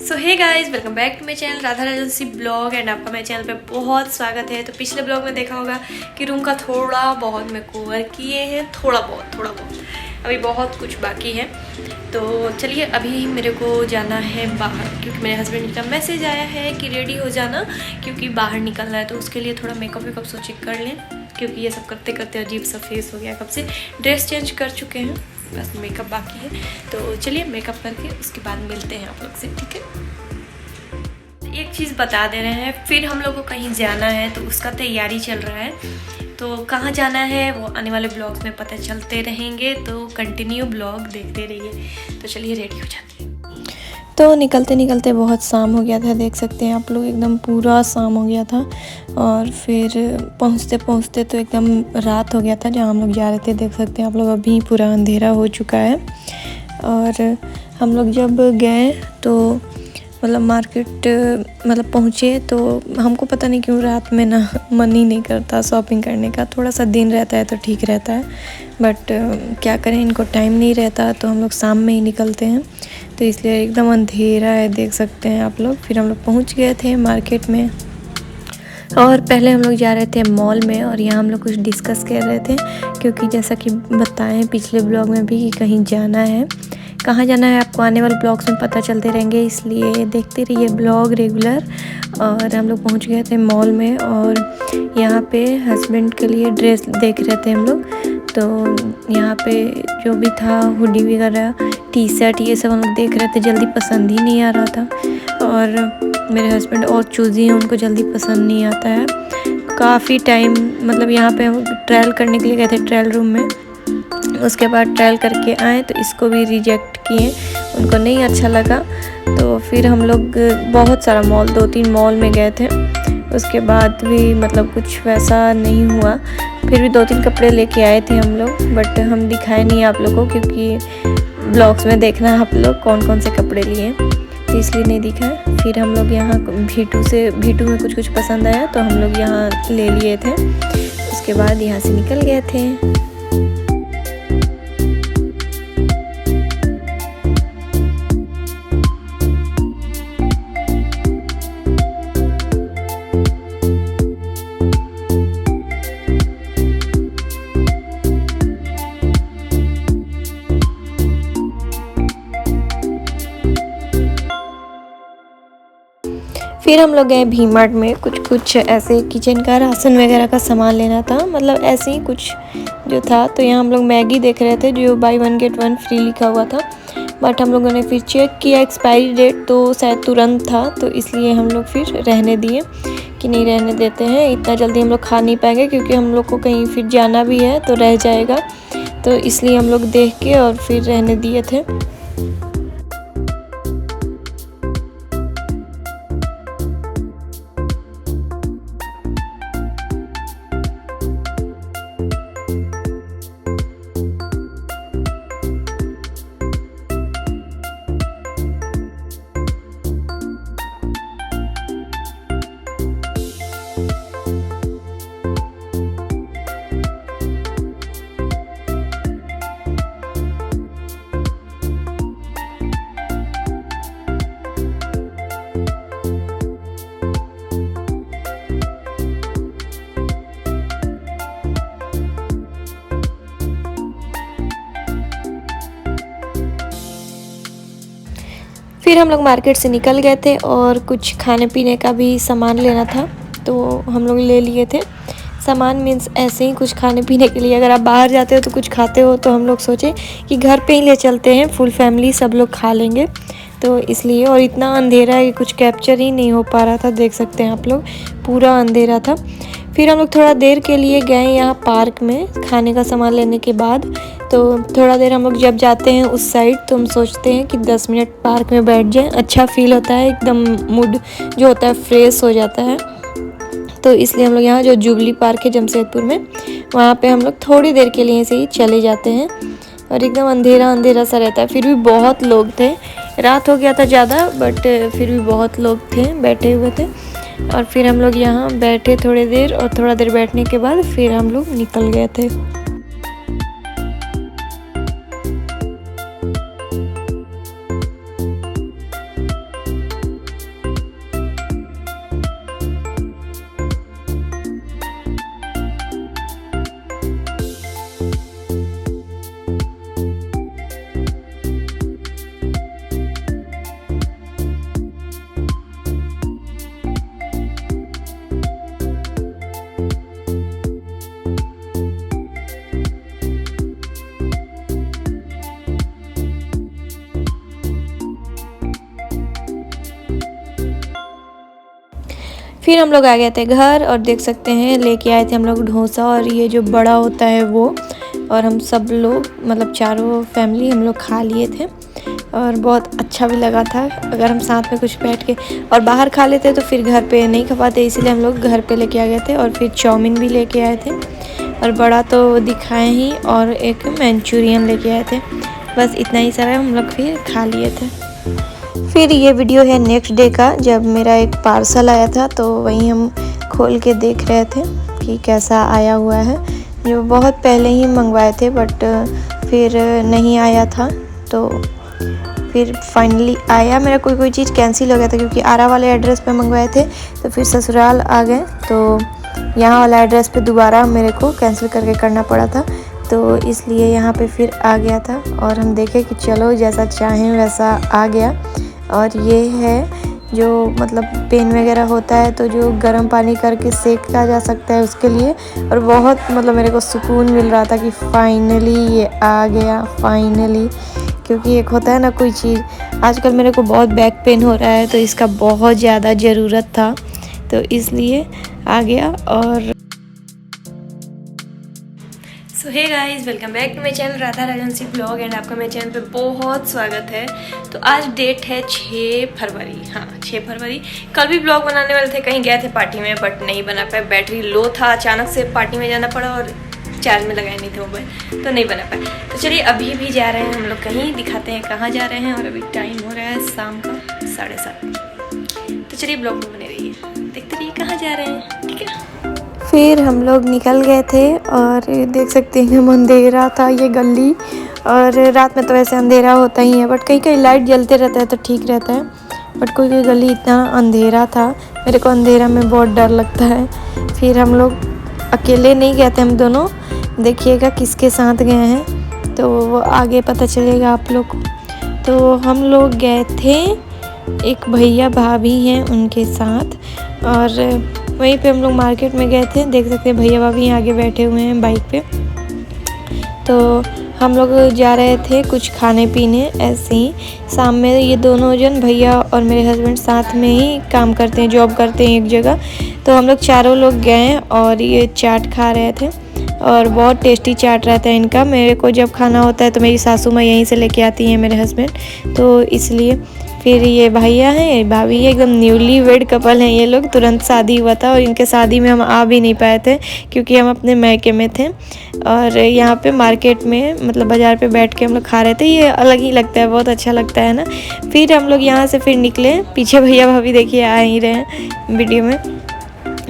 So hey guys, welcome back to my channel Radha Rajansi blog and आपका मेरे channel पे बहुत स्वागत है। तो पिछले ब्लॉग में देखा होगा कि रूम का थोड़ा बहुत मेरे को वर्क किए हैं, थोड़ा बहुत अभी बहुत कुछ बाकी है। तो चलिए अभी मेरे को जाना है बाहर, क्योंकि मेरे हस्बैंड का मैसेज आया है कि रेडी हो जाना क्योंकि बाहर निकलना है। तो उसके लिए थोड़ा मेकअप वेकअप सोचे कर लें, क्योंकि ये सब करते करते अजीब सा फेस हो गया। कब से ड्रेस चेंज कर चुके हैं, बस मेकअप बाकी है। तो चलिए मेकअप करके उसके बाद मिलते हैं आप लोग से, ठीक है। एक चीज़ बता दे रहे हैं, फिर हम लोग को कहीं जाना है तो उसका तैयारी चल रहा है। तो कहाँ जाना है वो आने वाले ब्लॉग्स में पता चलते रहेंगे, तो कंटिन्यू ब्लॉग देखते रहिए। तो चलिए रेडी हो जाते हैं। तो निकलते निकलते बहुत शाम हो गया था, देख सकते हैं आप लोग, एकदम पूरा शाम हो गया था। और फिर पहुंचते पहुंचते तो एकदम रात हो गया था जहां हम लोग जा रहे थे। देख सकते हैं आप लोग, अभी पूरा अंधेरा हो चुका है। और हम लोग जब गए तो मतलब मार्केट पहुँचे तो हमको पता नहीं क्यों रात में ना मन ही नहीं करता शॉपिंग करने का। थोड़ा सा दिन रहता है तो ठीक रहता है, बट क्या करें, इनको टाइम नहीं रहता तो हम लोग शाम में ही निकलते हैं। तो इसलिए एकदम अंधेरा है, देख सकते हैं आप लोग। फिर हम लोग पहुँच गए थे मार्केट में, और पहले हम लोग जा रहे थे मॉल में। और यहाँ हम लोग कुछ डिस्कस कर रहे थे, क्योंकि जैसा कि बताएं पिछले ब्लॉग में भी कि कहीं जाना है। कहाँ जाना है आपको आने वाले ब्लॉग्स में पता चलते रहेंगे, इसलिए देखते रहिए ब्लॉग रेगुलर। और हम लोग पहुँच गए थे मॉल में, और यहाँ पे हस्बैंड के लिए ड्रेस देख रहे थे हम लोग। तो यहाँ पे जो भी था, हुडी वगैरह, टी शर्ट, ये सब हम लोग देख रहे थे। जल्दी पसंद ही नहीं आ रहा था। और मेरे हस्बैंड और चूज़ी हैं, उनको जल्दी पसंद नहीं आता है। काफ़ी टाइम यहाँ पे हम ट्रायल करने के लिए गए थे ट्रायल रूम में। उसके बाद ट्रायल करके आए तो इसको भी रिजेक्ट किए, उनको नहीं अच्छा लगा। तो फिर हम लोग बहुत सारा मॉल, 2-3 मॉल में गए थे। उसके बाद भी कुछ वैसा नहीं हुआ। फिर भी 2-3 कपड़े लेके आए थे हम लोग, बट हम दिखाए नहीं आप लोगों को, क्योंकि ब्लॉग्स में देखना है आप लोग कौन कौन से कपड़े लिए, तो इसलिए नहीं दिखाए। फिर हम लोग यहाँ भीटू में कुछ पसंद आया तो हम लोग यहाँ ले लिए थे। उसके बाद यहाँ से निकल गए थे। फिर हम लोग गए वी मार्ट में, कुछ ऐसे किचन का राशन वगैरह का सामान लेना था, ऐसे ही कुछ जो था। तो यहाँ हम लोग मैगी देख रहे थे, जो बाय 1 गेट 1 फ्री लिखा हुआ था। बट हम लोगों ने फिर चेक किया एक्सपायरी डेट, तो शायद तुरंत था, तो इसलिए हम लोग फिर रहने दिए कि नहीं रहने देते हैं, इतना जल्दी हम लोग खा नहीं पाएंगे, क्योंकि हम लोग को कहीं फिर जाना भी है तो रह जाएगा। तो इसलिए हम लोग देख के और फिर रहने दिए थे। फिर हम लोग मार्केट से निकल गए थे और कुछ खाने पीने का भी सामान लेना था, तो हम लोग ले लिए थे। सामान मीन्स ऐसे ही कुछ खाने पीने के लिए, अगर आप बाहर जाते हो तो कुछ खाते हो, तो हम लोग सोचे कि घर पे ही ले चलते हैं, फुल फैमिली सब लोग खा लेंगे, तो इसलिए। और इतना अंधेरा है कि कुछ कैप्चर ही नहीं हो पा रहा था, देख सकते हैं आप लोग, पूरा अंधेरा था। फिर हम लोग थोड़ा देर के लिए गए यहाँ पार्क में खाने का सामान लेने के बाद। तो थोड़ा देर हम लोग जब जाते हैं उस साइड, तो हम सोचते हैं कि 10 मिनट पार्क में बैठ जाएं, अच्छा फील होता है, एकदम मूड जो होता है फ्रेश हो जाता है। तो इसलिए हम लोग यहाँ जो जुबली पार्क है जमशेदपुर में, वहाँ पे हम लोग थोड़ी देर के लिए से ही चले जाते हैं। और एकदम अंधेरा अंधेरा सा रहता है। फिर भी बहुत लोग थे, रात हो गया था ज़्यादा, बट फिर भी बहुत लोग थे, बैठे हुए थे। और फिर हम लोग यहाँ बैठे थोड़ी देर, और थोड़ा देर बैठने के बाद फिर हम लोग निकल गए थे। फिर हम लोग आ गए थे घर और देख सकते हैं लेके आए थे हम लोग डोसा और ये जो बड़ा होता है वो, और हम सब लोग मतलब चारों फैमिली हम लोग खा लिए थे और बहुत अच्छा भी लगा था। अगर हम साथ में कुछ बैठ के और बाहर खा लेते तो फिर घर पे नहीं खा पाते, इसीलिए हम लोग घर पे लेके आ गए थे। और फिर चाउमीन भी लेके आए थे और बड़ा तो दिखाए ही, और एक मंचूरियन लेके आए थे। बस इतना ही सारा हम लोग फिर खा लिए थे। फिर ये वीडियो है नेक्स्ट डे का, जब मेरा एक पार्सल आया था तो वही हम खोल के देख रहे थे कि कैसा आया हुआ है। जो बहुत पहले ही मंगवाए थे बट फिर नहीं आया था, तो फिर फाइनली आया। मेरा कोई चीज़ कैंसिल हो गया था क्योंकि आरा वाले एड्रेस पे मंगवाए थे, तो फिर ससुराल आ गए तो यहाँ वाला एड्रेस पे दोबारा मेरे को कैंसिल करके करना पड़ा था, तो इसलिए यहाँ पे फिर आ गया था। और हम देखे कि चलो जैसा चाहें वैसा आ गया। और ये है जो मतलब पेन वगैरह होता है तो जो गर्म पानी करके सेका जा सकता है उसके लिए। और बहुत मतलब मेरे को सुकून मिल रहा था कि फाइनली ये आ गया, फाइनली। क्योंकि एक होता है ना कोई चीज़, आजकल मेरे को बहुत बैक पेन हो रहा है तो इसका बहुत ज़्यादा ज़रूरत था, तो इसलिए आ गया। और so hey guys, welcome back to my channel Radha Rajvanshi blog and आपका मेरे चैनल पे बहुत स्वागत है। तो आज डेट है 6 फरवरी। हाँ 6 फरवरी। कल भी ब्लॉग बनाने वाले थे, कहीं गए थे पार्टी में बट नहीं बना पाए, बैटरी लो था, अचानक से पार्टी में जाना पड़ा और चार्ज में लगाए नहीं थे मोबाइल, तो नहीं बना पाए। तो चलिए अभी भी जा रहे हैं हम लोग कहीं, दिखाते हैं कहाँ जा रहे हैं। और अभी टाइम हो रहा है शाम का 7:30। तो चलिए ब्लॉग में बने रहिए, देखते रहिए कहाँ जा रहे हैं, ठीक है। फिर हम लोग निकल गए थे और देख सकते हैं हम, अंधेरा था ये गली, और रात में तो वैसे अंधेरा होता ही है बट कहीं कहीं लाइट जलते रहता है तो ठीक रहता है, बट कोई कोई गली इतना अंधेरा था। मेरे को अंधेरा में बहुत डर लगता है। फिर हम लोग अकेले नहीं गए थे, हम दोनों, देखिएगा किसके साथ गए हैं तो वो आगे पता चलेगा आप लोग को। तो हम लोग गए थे, एक भैया भाभी हैं उनके साथ, और वहीं पे हम लोग मार्केट में गए थे। देख सकते हैं भैया भाभी आगे बैठे हुए हैं बाइक पे। तो हम लोग जा रहे थे कुछ खाने पीने ऐसे ही। शाम में ये दोनों जन, भैया और मेरे हस्बैंड, साथ में ही काम करते हैं, जॉब करते हैं एक जगह। तो हम लोग चारों लोग गए और ये चाट खा रहे थे और बहुत टेस्टी चाट रहता है इनका। मेरे को जब खाना होता है तो मेरी सासू माँ यहीं से लेके आती हैं, मेरे हस्बैंड, तो इसलिए। फिर ये भैया हैं, भाभी है, एकदम न्यूली वेड कपल हैं ये लोग, तुरंत शादी हुआ था और इनके शादी में हम आ भी नहीं पाए थे क्योंकि हम अपने मैके में थे। और यहाँ पे मार्केट में मतलब बाज़ार पे बैठ के हम लोग खा रहे थे, ये अलग ही लगता है, बहुत अच्छा लगता है ना। फिर हम लोग यहाँ से फिर निकले, पीछे भैया भाभी देखिए आ ही रहे हैं वीडियो में।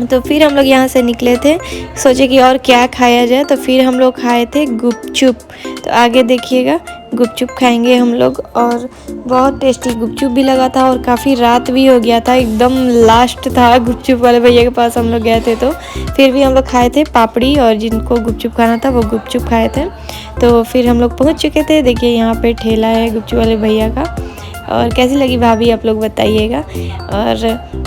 तो फिर हम लोग यहाँ से निकले थे, सोचे कि और क्या खाया जाए, तो फिर हम लोग खाए थे गुपचुप। तो आगे देखिएगा गुपचुप खाएंगे हम लोग, और बहुत टेस्टी गुपचुप भी लगा था और काफ़ी रात भी हो गया था, एकदम लास्ट था गुपचुप वाले भैया के पास हम लोग गए थे। तो फिर भी हम लोग खाए थे पापड़ी, और जिनको गुपचुप खाना था वो गुपचुप खाए थे। तो फिर हम लोग पहुँच चुके थे, देखिए यहाँ पे ठेला है गुपचुप वाले भैया का। और कैसी लगी भाभी आप लोग बताइएगा। और